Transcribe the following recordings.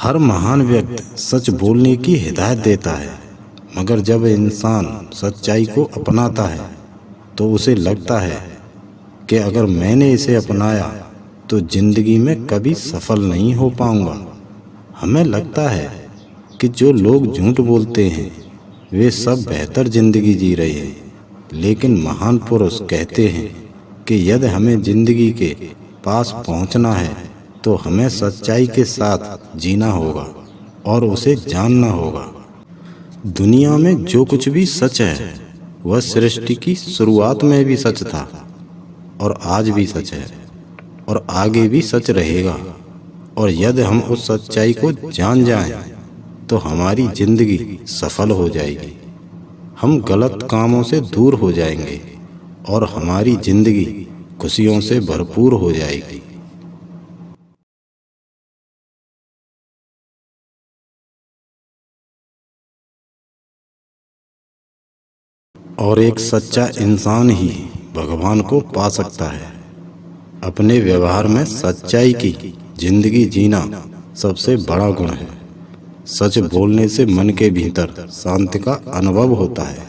हर महान व्यक्ति सच बोलने की हिदायत देता है, मगर जब इंसान सच्चाई को अपनाता है तो उसे लगता है कि अगर मैंने इसे अपनाया तो जिंदगी में कभी सफल नहीं हो पाऊंगा। हमें लगता है कि जो लोग झूठ बोलते हैं वे सब बेहतर जिंदगी जी रहे हैं, लेकिन महान पुरुष कहते हैं कि यदि हमें जिंदगी के पास पहुंचना है तो हमें सच्चाई के साथ जीना होगा और उसे जानना होगा। दुनिया में जो कुछ भी सच है वह सृष्टि की शुरुआत में भी सच था और आज भी सच है और आगे भी सच रहेगा। और यदि हम उस सच्चाई को जान जाएं तो हमारी जिंदगी सफल हो जाएगी, हम गलत कामों से दूर हो जाएंगे और हमारी जिंदगी खुशियों से भरपूर हो जाएगी। और एक सच्चा इंसान ही भगवान को पा सकता है। अपने व्यवहार में सच्चाई की जिंदगी जीना सबसे बड़ा गुण है। सच बोलने से मन के भीतर शांति का अनुभव होता है।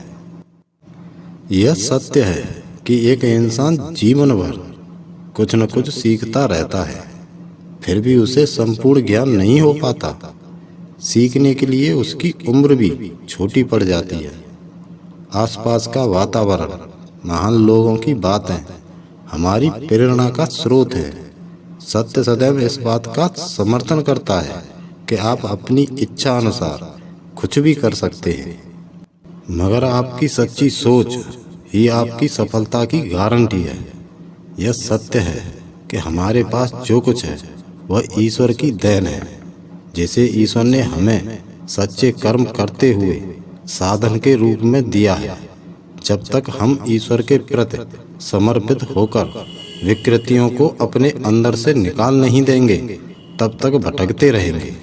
यह सत्य है कि एक इंसान जीवन भर कुछ न कुछ सीखता रहता है, फिर भी उसे संपूर्ण ज्ञान नहीं हो पाता। सीखने के लिए उसकी उम्र भी छोटी पड़ जाती है। आसपास का वातावरण, महान लोगों की बातें हमारी प्रेरणा का स्रोत है। सत्य सदैव इस बात का समर्थन करता है कि आप अपनी इच्छा अनुसार कुछ भी कर सकते हैं, मगर आपकी सच्ची सोच ही आपकी सफलता की गारंटी है। यह सत्य है कि हमारे पास जो कुछ है वह ईश्वर की देन है, जिसे ईश्वर ने हमें सच्चे कर्म करते हुए साधन के रूप में दिया है। जब तक हम ईश्वर के प्रति समर्पित होकर विकृतियों को अपने अंदर से निकाल नहीं देंगे, तब तक भटकते रहेंगे।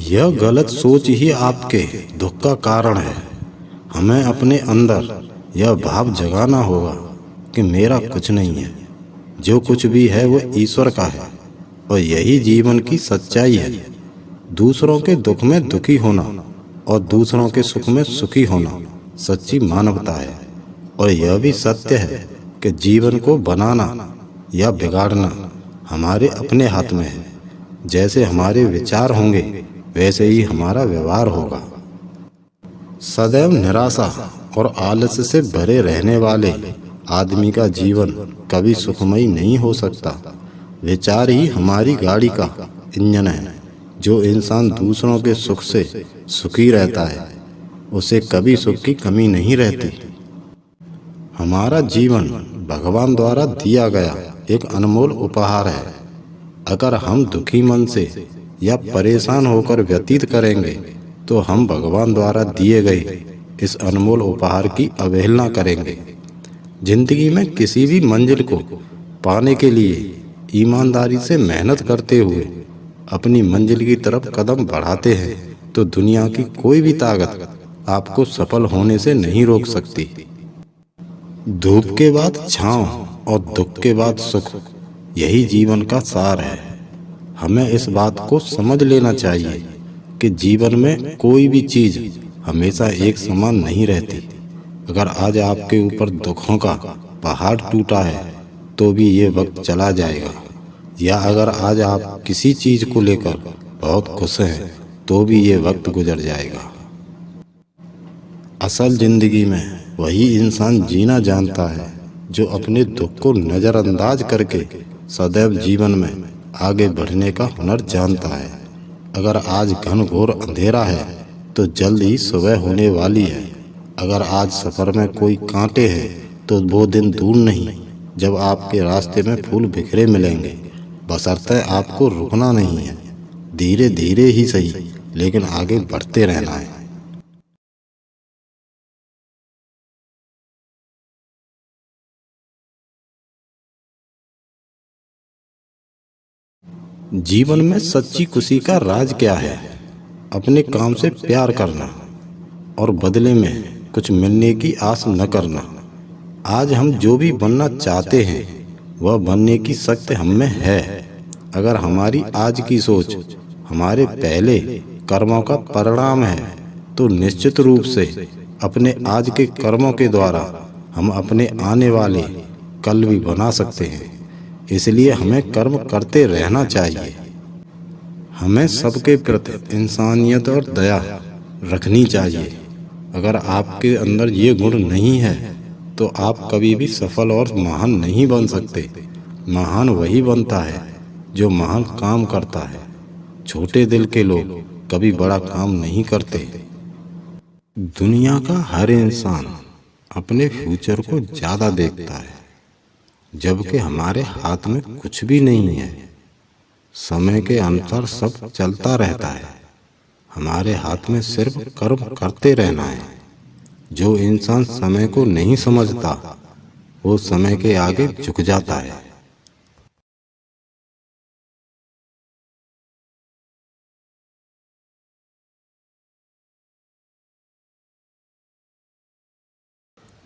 यह गलत सोच ही आपके दुख का कारण है। हमें अपने अंदर यह भाव जगाना होगा कि मेरा कुछ नहीं है, जो कुछ भी है वह ईश्वर का है और यही जीवन की सच्चाई है। दूसरों के दुख में दुखी होना और दूसरों के सुख में सुखी होना सच्ची मानवता है। और यह भी सत्य है कि जीवन को बनाना या बिगाड़ना हमारे अपने हाथ में है। जैसे हमारे विचार होंगे वैसे ही हमारा व्यवहार होगा। सदैव निराशा और आलस्य से भरे रहने वाले आदमी का जीवन कभी सुखमय नहीं हो सकता। विचार ही हमारी गाड़ी का इंजन है। जो इंसान दूसरों के सुख से सुखी रहता है उसे कभी सुख की कमी नहीं रहती। हमारा जीवन भगवान द्वारा दिया गया एक अनमोल उपहार है। अगर हम दुखी मन से या परेशान होकर व्यतीत करेंगे तो हम भगवान द्वारा दिए गए इस अनमोल उपहार की अवहेलना करेंगे। जिंदगी में किसी भी मंजिल को पाने के लिए ईमानदारी से मेहनत करते हुए अपनी मंजिल की तरफ कदम बढ़ाते हैं तो दुनिया की कोई भी ताकत आपको सफल होने से नहीं रोक सकती। धूप के बाद छांव और दुख के बाद सुख, यही जीवन का सार है। हमें इस बात को समझ लेना चाहिए कि जीवन में कोई भी चीज हमेशा एक समान नहीं रहती। अगर आज आपके ऊपर दुखों का पहाड़ टूटा है तो भी ये वक्त चला जाएगा, या अगर आज आप किसी चीज को लेकर बहुत खुश हैं तो भी ये वक्त गुजर जाएगा। असल जिंदगी में वही इंसान जीना जानता है जो अपने दुख को नजरअंदाज करके सदैव जीवन में आगे बढ़ने का हुनर जानता है। अगर आज घनघोर अंधेरा है तो जल्द ही सुबह होने वाली है। अगर आज सफर में कोई कांटे हैं तो वो दिन दूर नहीं जब आपके रास्ते में फूल बिखरे मिलेंगे। बशर्ते आपको रुकना नहीं है, धीरे धीरे ही सही लेकिन आगे बढ़ते रहना है। जीवन में सच्ची खुशी का राज क्या है? अपने काम से प्यार करना और बदले में कुछ मिलने की आस न करना। आज हम जो भी बनना चाहते हैं वह बनने की शक्ति हम में है। अगर हमारी आज की सोच हमारे पहले कर्मों का परिणाम है तो निश्चित रूप से अपने आज के कर्मों के द्वारा हम अपने आने वाले कल भी बना सकते हैं। इसलिए हमें कर्म करते रहना चाहिए। हमें सबके प्रति इंसानियत और दया रखनी चाहिए। अगर आपके अंदर ये गुण नहीं है तो आप कभी भी सफल और महान नहीं बन सकते। महान वही बनता है जो महान काम करता है। छोटे दिल के लोग कभी बड़ा काम नहीं करते। दुनिया का हर इंसान अपने फ्यूचर को ज्यादा देखता है, जबकि हमारे हाथ में कुछ भी नहीं है। समय के अनुसार सब चलता रहता है। हमारे हाथ में सिर्फ कर्म करते रहना है। जो इंसान समय को नहीं समझता वो समय के आगे झुक जाता है।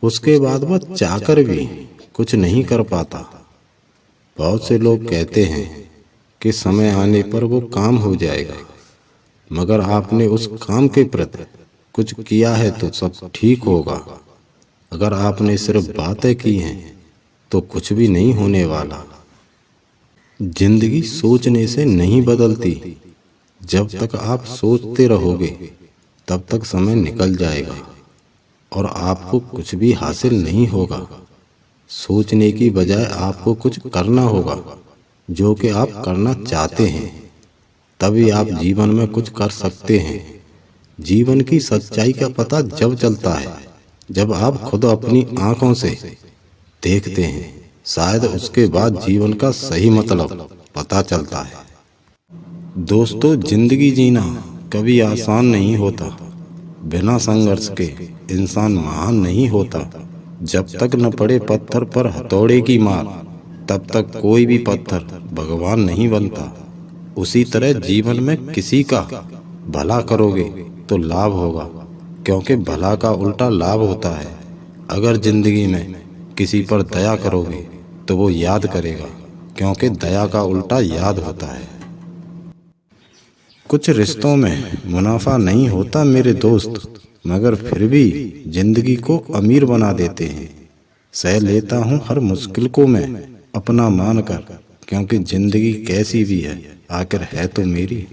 उसके बाद वह चाहकर भी कुछ नहीं कर पाता। बहुत से लोग कहते हैं कि समय आने पर वो काम हो जाएगा, मगर आपने उस काम के प्रति कुछ किया है तो सब ठीक होगा। अगर आपने सिर्फ बातें की हैं तो कुछ भी नहीं होने वाला। जिंदगी सोचने से नहीं बदलती। जब तक आप सोचते रहोगे तब तक समय निकल जाएगा और आपको कुछ भी हासिल नहीं होगा। सोचने की बजाय आपको कुछ करना होगा जो कि आप करना चाहते हैं। तभी आप जीवन में कुछ कर सकते हैं। जीवन की सच्चाई का पता जब चलता है जब आप खुद अपनी आंखों से देखते हैं। शायद उसके बाद जीवन का सही मतलब पता चलता है। दोस्तों, जिंदगी जीना कभी आसान नहीं होता। बिना संघर्ष के इंसान महान नहीं होता। जब तक न पड़े पत्थर पर हथौड़े की मार, तब तक कोई भी पत्थर भगवान नहीं बनता। उसी तरह जीवन में किसी का भला करोगे तो लाभ होगा, क्योंकि भला का उल्टा लाभ होता है। अगर जिंदगी में किसी पर दया करोगे तो वो याद करेगा, क्योंकि दया का उल्टा याद होता है। कुछ रिश्तों में मुनाफा नहीं होता मेरे दोस्त, मगर फिर भी जिंदगी को अमीर बना देते हैं। सह लेता हूँ हर मुश्किल को मैं अपना मानकर, क्योंकि जिंदगी कैसी भी है आखिर है तो मेरी।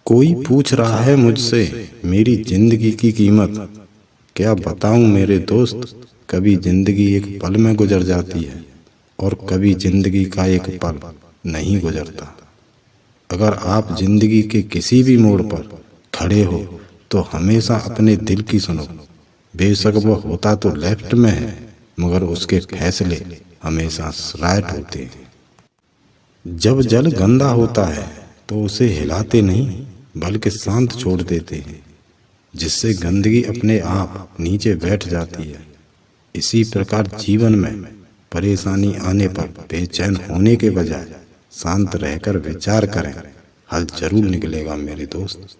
कोई पूछ रहा है मुझसे मेरी जिंदगी की कीमत। क्या बताऊं मेरे दोस्त, कभी जिंदगी एक पल में गुजर जाती है और कभी जिंदगी का एक पल नहीं गुजरता। अगर आप जिंदगी के किसी भी मोड़ पर खड़े हो तो हमेशा अपने दिल की सुनो। बेशक वो होता तो लेफ्ट में है, मगर उसके फैसले हमेशा राइट होते हैं। जब जल गंदा होता है तो उसे हिलाते नहीं बल्कि शांत छोड़ देते हैं, जिससे गंदगी अपने आप नीचे बैठ जाती है। इसी प्रकार जीवन में परेशानी आने पर बेचैन होने के बजाय शांत रहकर विचार करें, हल जरूर निकलेगा मेरे दोस्त।